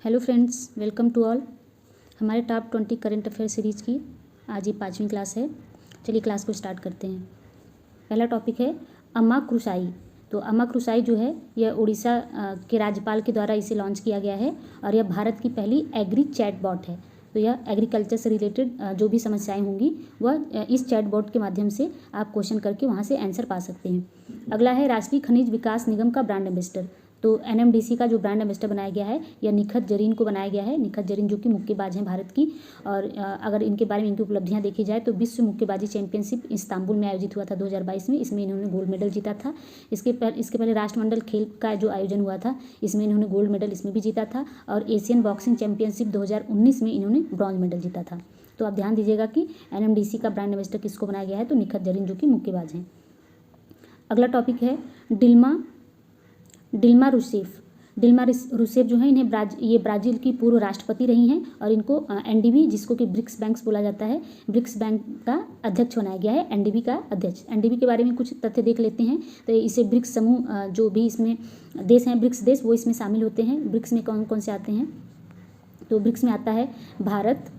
Hello friends, welcome to all. हमारे top 20 current affair series की आज ये 5वीं क्लास है। चलिए क्लास को स्टार्ट करते हैं। पहला टॉपिक है अम्मा क्रुसाई। तो अम्मा क्रुसाई जो है यह उड़ीसा के राज्यपाल के द्वारा इसे लॉन्च किया गया है और यह भारत की पहली एग्री चैट बॉट है। तो यह एग्रीकल्चर से रिलेटेड जो भी समस्याएं होंगी वह इस चैट बॉट के माध्यम से आप क्वेश्चन करके वहाँ से आंसर पा सकते हैं। अगला है राष्ट्रीय खनिज विकास निगम का ब्रांड एम्बेसडर। तो एनएमडीसी का जो ब्रांड एम्बेसडर बनाया गया है यह निखत जरीन को बनाया गया है। निखत जरीन जो कि मुक्केबाज हैं भारत की, और अगर इनके बारे में इनकी उपलब्धियां देखी जाए तो विश्व मुक्केबाजी चैंपियनशिप इस्तांबुल में आयोजित हुआ था 2022 में। इसमें इन्होंने गोल्ड मेडल जीता था। इसके पहले राष्ट्रमंडल खेल का जो आयोजन हुआ था इसमें इन्होंने गोल्ड मेडल इसमें भी जीता था, और एशियन बॉक्सिंग चैंपियनशिप 2019 में इन्होंने ब्रॉन्ज मेडल जीता था। तो आप ध्यान दीजिएगा कि एनएमडीसी का ब्रांड एम्बेसडर किसको बनाया गया है, तो निखत जरीन जो कि मुक्केबाज हैं। अगला टॉपिक है डिल्मा रूसेफ। डिल्मा रूसेफ जो है ये ब्राज़ील की पूर्व राष्ट्रपति रही हैं, और इनको एनडीबी, जिसको कि ब्रिक्स बैंक्स बोला जाता है, ब्रिक्स बैंक का अध्यक्ष बनाया गया है। एनडीबी का अध्यक्ष। एनडीबी के बारे में कुछ तथ्य देख लेते हैं। तो इसे ब्रिक्स समूह जो भी इसमें देश हैं, ब्रिक्स देश, वो इसमें शामिल होते हैं। ब्रिक्स में कौन कौन से आते हैं, तो ब्रिक्स में आता है भारत,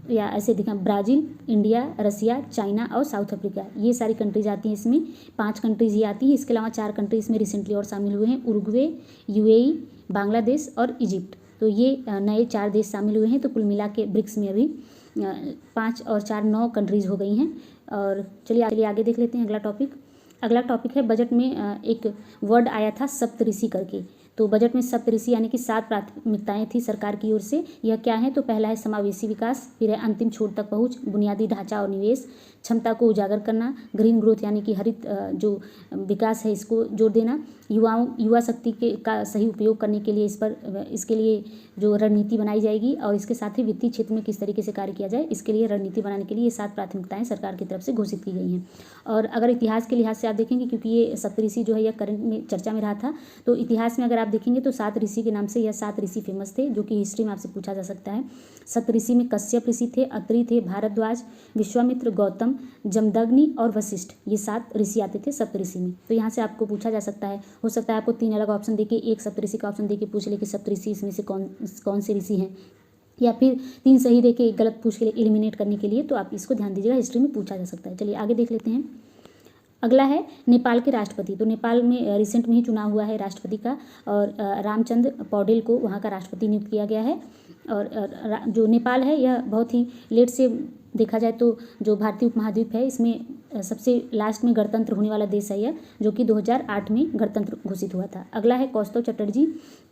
या ऐसे दिखा ब्राज़ील, इंडिया, रसिया, चाइना और साउथ अफ्रीका। ये सारी कंट्रीज आती हैं इसमें। 5 कंट्रीज ये आती हैं। इसके अलावा 4 कंट्रीज इसमें रिसेंटली और शामिल हुए हैं, उरुग्वे, यूएई, बांग्लादेश और इजिप्ट। तो ये नए 4 देश शामिल हुए हैं। तो कुल मिला के ब्रिक्स में अभी 5 और 4 9 कंट्रीज हो गई हैं। और चलिए आगे देख लेते हैं अगला टॉपिक है बजट में एक वर्ड आया था सप्तऋषि करके। तो बजट में सप्तऋषि यानी कि 7 प्राथमिकताएं थी सरकार की ओर से। यह क्या है, तो पहला है समावेशी विकास, फिर है अंतिम छोर तक पहुंच, बुनियादी ढांचा और निवेश, क्षमता को उजागर करना, ग्रीन ग्रोथ यानी कि हरित जो विकास है इसको जोर देना, युवा शक्ति का सही उपयोग करने के लिए इसके लिए जो रणनीति बनाई जाएगी, और इसके साथ ही वित्तीय क्षेत्र में किस तरीके से कार्य किया जाए इसके लिए रणनीति बनाने के लिए ये 7 प्राथमिकताएं सरकार की तरफ से घोषित की गई हैं। और अगर इतिहास के लिहाज से आप देखेंगे, क्योंकि ये सप्तऋषि जो है यह करंट में चर्चा में रहा था, तो इतिहास में अगर आप देखेंगे तो 7 ऋषि के नाम से यह 7 ऋषि फेमस थे, जो कि हिस्ट्री में आपसे पूछा जा सकता है। सप्तऋषि में कश्यप ऋषि थे, अत्रि थे, भारद्वाज, विश्वामित्र, गौतम, जमदग्नि और वशिष्ठ। ये 7 ऋषि आते थे सप्तऋषि में। तो यहाँ से आपको पूछा जा सकता है, हो सकता है आपको 3 अलग ऑप्शन देके एक सप्तऋषि का ऑप्शन देके पूछ ले कि सप्तऋषि इसमें से कौन से ऋषि हैं, या फिर 3 सही देके एक गलत पूछ के लिए एलिमिनेट करने के लिए। तो आप इसको ध्यान दीजिएगा, हिस्ट्री में पूछा जा सकता है। चलिए आगे देख लेते हैं। अगला है नेपाल के राष्ट्रपति। तो नेपाल में रिसेंट में ही चुनाव हुआ है राष्ट्रपति का, और रामचंद्र पौडेल को वहाँ का राष्ट्रपति नियुक्त किया गया है। और जो नेपाल है यह बहुत ही लेट से देखा जाए तो जो भारतीय उपमहाद्वीप है इसमें सबसे लास्ट में गणतंत्र होने वाला देश है यह, जो कि 2008 में गणतंत्र घोषित हुआ था। अगला है कौस्तव चटर्जी।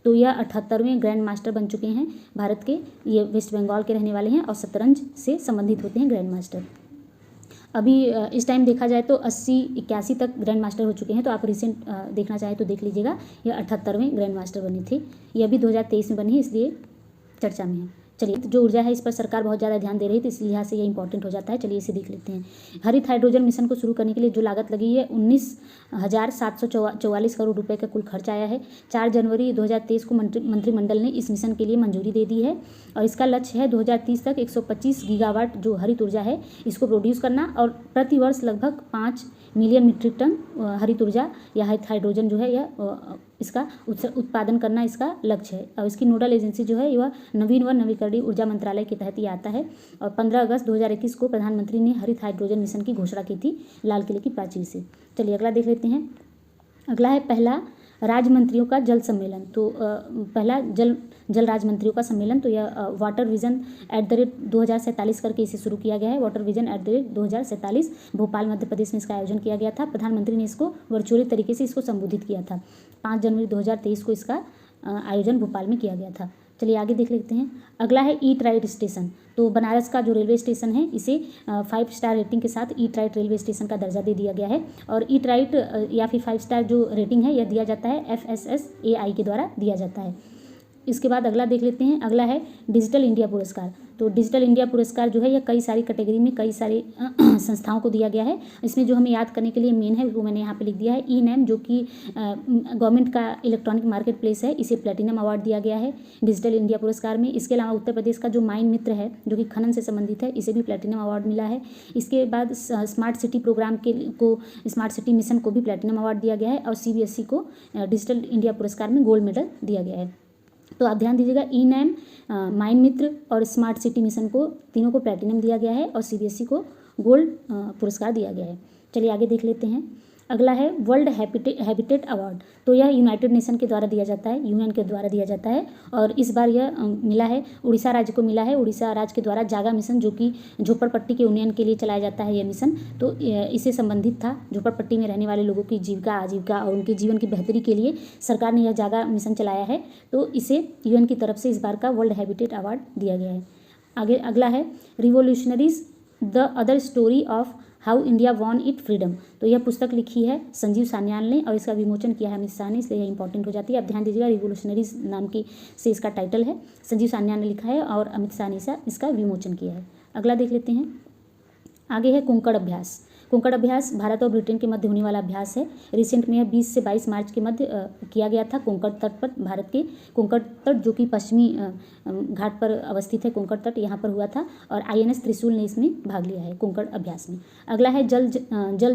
तो यह 78वें ग्रैंड मास्टर बन चुके हैं भारत के। ये वेस्ट बंगाल के रहने वाले हैं और शतरंज से संबंधित होते हैं ग्रैंड मास्टर। अभी इस टाइम देखा जाए तो 80-81 तक ग्रैंड मास्टर हो चुके हैं। तो आप रिसेंट देखना चाहें तो देख लीजिएगा, यह 78वें ग्रैंड मास्टर बने थे। यह अभी 2023 में बनी है, इसलिए चर्चा में है। चलिए, जो ऊर्जा है इस पर सरकार बहुत ज़्यादा ध्यान दे रही है, तो इस लिहाज से ये इंपॉर्टेंट हो जाता है। चलिए इसे देख लेते हैं। हरित हाइड्रोजन मिशन को शुरू करने के लिए जो लागत लगी है 19,744 करोड़ रुपए का कुल खर्च आया है। 4 जनवरी 2023 को मंत्रिमंडल ने इस मिशन के लिए मंजूरी दे दी है, और इसका लक्ष्य है 2030 तक 125 गीगावाट जो हरित ऊर्जा है इसको प्रोड्यूस करना, और प्रति वर्ष लगभग 5 मिलियन मीट्रिक टन हरित ऊर्जा या हरित हाइड्रोजन जो है यह इसका उत्पादन करना इसका लक्ष्य है। और इसकी नोडल एजेंसी जो है वह नवीन व नवीकरणीय ऊर्जा मंत्रालय के तहत ये आता है। और 15 अगस्त 2021 को प्रधानमंत्री ने हरित हाइड्रोजन मिशन की घोषणा की थी लाल किले की प्राचीर से। चलिए अगला देख लेते हैं। अगला है पहला राज्य मंत्रियों का जल सम्मेलन। तो पहला जल राज्य मंत्रियों का सम्मेलन, तो यह वाटर विजन @2047 करके इसे शुरू किया गया है। वाटर विजन @2047 भोपाल मध्य प्रदेश में इसका आयोजन किया गया था। प्रधानमंत्री ने इसको वर्चुअली तरीके से इसको संबोधित किया था। 5 जनवरी 2023 को इसका आयोजन भोपाल में किया गया था। चलिए आगे देख लेते हैं। अगला है ईट राइट स्टेशन। तो बनारस का जो रेलवे स्टेशन है इसे 5 स्टार रेटिंग के साथ ईट राइट रेलवे स्टेशन का दर्जा दे दिया गया है। और ईट राइट या फिर 5 स्टार जो रेटिंग है यह दिया जाता है FSSAI के द्वारा दिया जाता है। इसके बाद अगला देख लेते हैं। अगला है डिजिटल इंडिया पुरस्कार। तो डिजिटल इंडिया पुरस्कार जो है यह कई सारी कैटेगरी में कई सारे संस्थाओं को दिया गया है। इसमें जो हमें याद करने के लिए मेन है वो मैंने यहाँ पे लिख दिया है ई-नैम, जो कि गवर्नमेंट का इलेक्ट्रॉनिक मार्केट प्लेस है, इसे प्लेटिनम अवार्ड दिया गया है डिजिटल इंडिया पुरस्कार में। इसके अलावा उत्तर प्रदेश का जो माइन मित्र है जो कि खनन से संबंधित है, इसे भी प्लेटिनम अवार्ड मिला है। इसके बाद स्मार्ट सिटी प्रोग्राम को स्मार्ट सिटी मिशन को भी प्लेटिनम अवार्ड दिया गया है, और CBSE को डिजिटल इंडिया पुरस्कार में गोल्ड मेडल दिया गया है। तो आप ध्यान दीजिएगा, ई-नैम, माइंड मित्र और स्मार्ट सिटी मिशन को तीनों को प्लैटिनम दिया गया है और सीबीएसई को गोल्ड पुरस्कार दिया गया है। चलिए आगे देख लेते हैं। अगला है वर्ल्ड हैबिटेट अवार्ड। तो यह यूनाइटेड नेशन के द्वारा दिया जाता है, यूएन के द्वारा दिया जाता है और इस बार यह मिला है उड़ीसा राज्य को मिला है। उड़ीसा राज्य के द्वारा जागा मिशन, जो कि झोपड़पट्टी के उन्नयन के लिए चलाया जाता है यह मिशन, तो इससे संबंधित था। झोपड़पट्टी में रहने वाले लोगों की जीविका, आजीविका और उनके जीवन की बेहतरी के लिए सरकार ने यह जागा मिशन चलाया है, तो इसे यूएन की तरफ से इस बार का वर्ल्ड हैबिटेट अवार्ड दिया गया है। आगे अगला है revolutionaries the other story of how India won it freedom. तो यह पुस्तक लिखी है संजीव सान्याल ने और इसका विमोचन किया है अमित शाह ने, इसलिए यह इंपॉर्टेंट हो जाती है। अब ध्यान दीजिएगा, रिवोल्यूशनरीज नाम की से इसका टाइटल है, संजीव सान्याल ने लिखा है और अमित शाह ने इसका विमोचन किया है। अगला देख लेते हैं। आगे है कोंकण अभ्यास। कोंकण अभ्यास भारत और ब्रिटेन के मध्य होने वाला अभ्यास है। रिसेंट में यह 20 से 22 मार्च के मध्य किया गया था कोंकण तट पर। भारत के कोंकण तट, जो कि पश्चिमी घाट पर अवस्थित है, कोंकण तट यहाँ पर हुआ था और INS त्रिशूल ने इसमें भाग लिया है कोंकण अभ्यास में। अगला है जल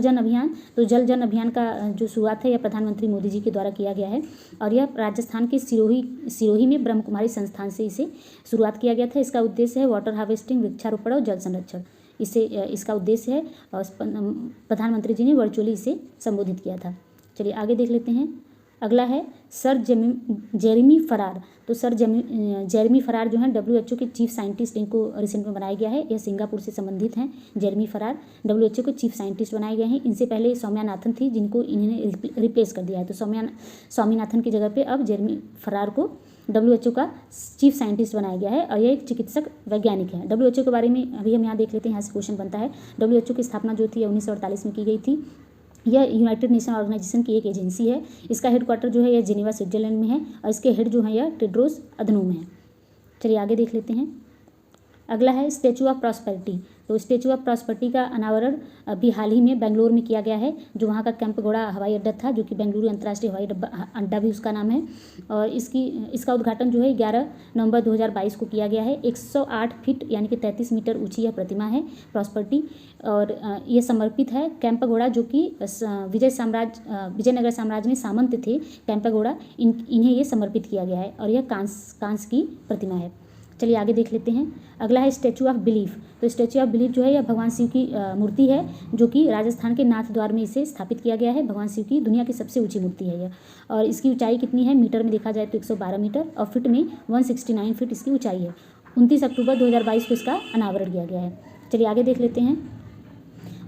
जन अभियान। तो जल जन अभियान का जो शुरुआत है यह प्रधानमंत्री मोदी जी के द्वारा किया गया है और यह राजस्थान के सिरोही में ब्रह्म कुमारी संस्थान से इसे शुरुआत किया गया था। इसका उद्देश्य है वाटर हार्वेस्टिंग, वृक्षारोपण और जल संरक्षण, इसका उद्देश्य है और प्रधानमंत्री जी ने वर्चुअली इसे संबोधित किया था। चलिए आगे देख लेते हैं। अगला है सर जेरेमी फरार। तो सर जेरेमी फरार जो है WHO के चीफ साइंटिस्ट, इनको रिसेंट में बनाया गया है। यह सिंगापुर से संबंधित हैं। जेरेमी फरार WHO के चीफ साइंटिस्ट बनाए गए हैं। इनसे पहले सौम्यानाथन थी, जिनको इन्होंने रिप्लेस कर दिया है। तो स्वामीनाथन की जगह पे अब जेरेमी फरार को WHO का चीफ साइंटिस्ट बनाया गया है और यह एक चिकित्सक वैज्ञानिक है। WHO के बारे में अभी हम यहाँ देख लेते हैं, यहाँ से क्वेश्चन बनता है। WHO की स्थापना जो थी 1948 में की गई थी। यह यूनाइटेड नेशन ऑर्गेनाइजेशन की एक एजेंसी है। इसका हेडक्वार्टर जो है यह जिनेवा स्विट्जरलैंड में है और इसके हेड जो है यह टेड्रोस अधनोम है। चलिए आगे देख लेते हैं। अगला है स्टैचू ऑफ प्रॉस्पेरिटी। तो स्टैचू ऑफ प्रॉस्पेरिटी का अनावरण अभी हाल ही में बेंगलोर में किया गया है, जो वहाँ का कैंपगोड़ा हवाई अड्डा था, जो कि बेंगलुरु अंतर्राष्ट्रीय हवाई अड्डा भी उसका नाम है। और इसका उद्घाटन जो है 11 नवंबर 2022 को किया गया है। 108 फीट यानी कि 33 मीटर ऊंची यह प्रतिमा है प्रॉस्पेरिटी और ये समर्पित है कैंपगोड़ा, जो कि विजयनगर साम्राज्य में सामंत थे कैंपगोड़ा, इन्हें ये समर्पित किया गया है और यह कांस की प्रतिमा है। चलिए आगे देख लेते हैं। अगला है स्टैचू ऑफ बिलीफ। तो स्टैचू ऑफ बिलीफ जो है यह भगवान शिव की मूर्ति है, जो कि राजस्थान के नाथ द्वार में इसे स्थापित किया गया है। भगवान शिव की दुनिया की सबसे ऊंची मूर्ति है यह और इसकी ऊंचाई कितनी है, मीटर में देखा जाए तो 112 मीटर और फिट में 169 फीट इसकी ऊंचाई है। 29 अक्टूबर 2022 को इसका अनावरण किया गया है। चलिए आगे देख लेते हैं।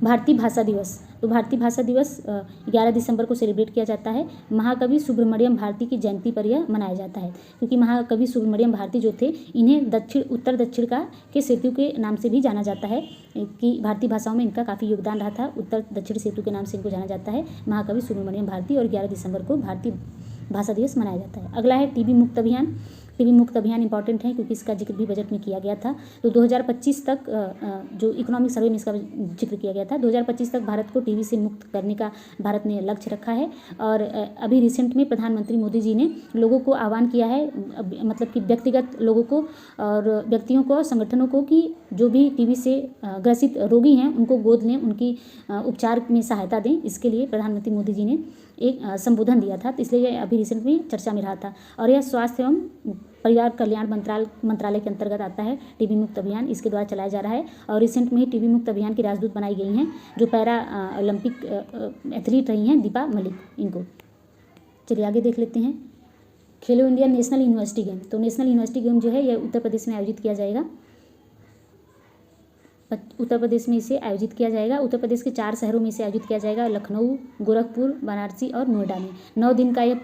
भारतीय भाषा दिवस। तो भारतीय भाषा दिवस 11 दिसंबर को सेलिब्रेट किया जाता है। महाकवि सुब्रमण्यम भारती की जयंती पर यह मनाया जाता है, क्योंकि महाकवि सुब्रमण्यम भारती जो थे, इन्हें उत्तर दक्षिण के सेतु के नाम से भी जाना जाता है, कि भारतीय भाषाओं में इनका काफ़ी योगदान रहा था। उत्तर दक्षिण सेतु के नाम से इनको जाना जाता है, महाकवि सुब्रमण्यम भारती। और 11 दिसंबर को भारतीय भाषा दिवस मनाया जाता है। अगला है टीबी मुक्त अभियान। टीबी मुक्त अभियान इंपॉर्टेंट है क्योंकि इसका जिक्र भी बजट में किया गया था। तो 2025 तक जो इकोनॉमिक सर्वे में इसका जिक्र किया गया था, 2025 तक भारत को टीबी से मुक्त करने का भारत ने लक्ष्य रखा है। और अभी रिसेंट में प्रधानमंत्री मोदी जी ने लोगों को आह्वान किया है, मतलब कि व्यक्तिगत लोगों को और व्यक्तियों को, संगठनों को, कि जो भी टीबी से ग्रसित रोगी हैं उनको गोद लें, उनकी उपचार में सहायता दें। इसके लिए प्रधानमंत्री मोदी जी ने एक संबोधन दिया था, तो इसलिए यह अभी रिसेंट में चर्चा में रहा था। और यह स्वास्थ्य एवं परिवार कल्याण मंत्रालय के अंतर्गत आता है टीबी मुक्त अभियान, इसके द्वारा चलाया जा रहा है। और रिसेंट में ही टीबी मुक्त अभियान की राजदूत बनाई गई हैं, जो पैरा ओलंपिक एथलीट रही हैं, दीपा मलिक, इनको। चलिए आगे देख लेते हैं। खेलो इंडिया नेशनल यूनिवर्सिटी गेम। तो नेशनल यूनिवर्सिटी गेम जो है यह उत्तर प्रदेश में आयोजित किया जाएगा। उत्तर प्रदेश में इसे आयोजित किया जाएगा। उत्तर प्रदेश के 4 शहरों में इसे आयोजित किया जाएगा, लखनऊ, गोरखपुर, वाराणसी और नोएडा में। 9 दिन का यह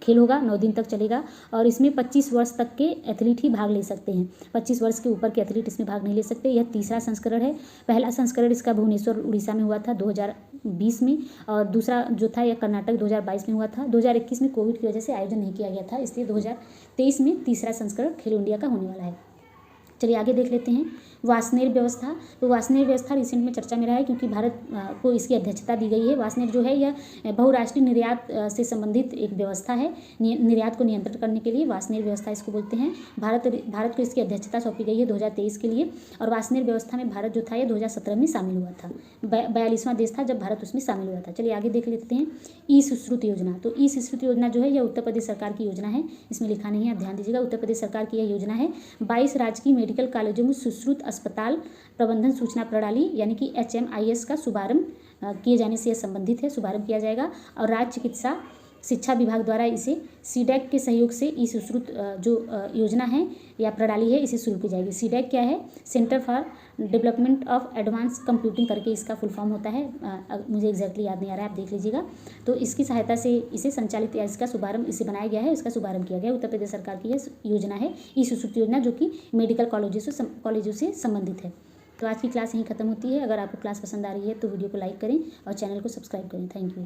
खेल होगा, 9 दिन तक चलेगा और इसमें 25 वर्ष तक के एथलीट ही भाग ले सकते हैं। 25 वर्ष के ऊपर के एथलीट इसमें भाग नहीं ले सकते। यह तीसरा संस्करण है। पहला संस्करण इसका भुवनेश्वर, उड़ीसा में हुआ था 2020 में, और दूसरा जो था यह कर्नाटक 2022 में हुआ था। 2021 में कोविड की वजह से आयोजन नहीं किया गया था, इसलिए 2023 में तीसरा संस्करण खेलो इंडिया का होने वाला है। चलिए आगे देख लेते हैं। वासनेर व्यवस्था, तो वासनेर व्यवस्था रिसेंट में चर्चा में रहा है क्योंकि भारत को इसकी अध्यक्षता दी गई है। वासनेर जो है यह बहुराष्ट्रीय निर्यात से संबंधित एक व्यवस्था है। निर्यात को नियंत्रित करने के लिए वासनेर व्यवस्था इसको बोलते हैं। भारत को इसकी अध्यक्षता सौंपी गई है 2023 के लिए। और वासनेर व्यवस्था में भारत जो था ये 2017 में शामिल हुआ था। 42वां देश था जब भारत उसमें शामिल हुआ था। चलिए आगे देख लेते हैं। ई सुश्रुत योजना, तो ई सुश्रुत योजना जो है यह उत्तर प्रदेश सरकार की योजना है। इसमें लिखा नहीं है, आप ध्यान दीजिएगा। उत्तर प्रदेश सरकार की यह योजना है। 22 राजकीय मेडिकल कॉलेजों में सुश्रुत अस्पताल प्रबंधन सूचना प्रणाली यानी कि HMIS का शुभारंभ किए जाने से यह संबंधित है, शुभारंभ किया जाएगा। और राज्य चिकित्सा शिक्षा विभाग द्वारा इसे सीडैक के सहयोग से ई सुश्रुत जो योजना है या प्रणाली है इसे शुरू की जाएगी। सीडैक क्या है? Centre for development of advance computing करके इसका फुल फॉर्म होता है। मुझे एग्जैक्टली याद नहीं आ रहा है, आप देख लीजिएगा। तो इसकी सहायता से इसे संचालित या इसका शुभारंभ इसे बनाया गया है, इसका शुभारंभ किया गया है। उत्तर प्रदेश सरकार की यह योजना है ई सुश्रुत योजना, जो कि मेडिकल कॉलेजों से संबंधित है। तो आज की क्लास यहीं खत्म होती है। अगर आपको क्लास पसंद आ रही है तो वीडियो को लाइक करें और चैनल को सब्सक्राइब करें। Thank you.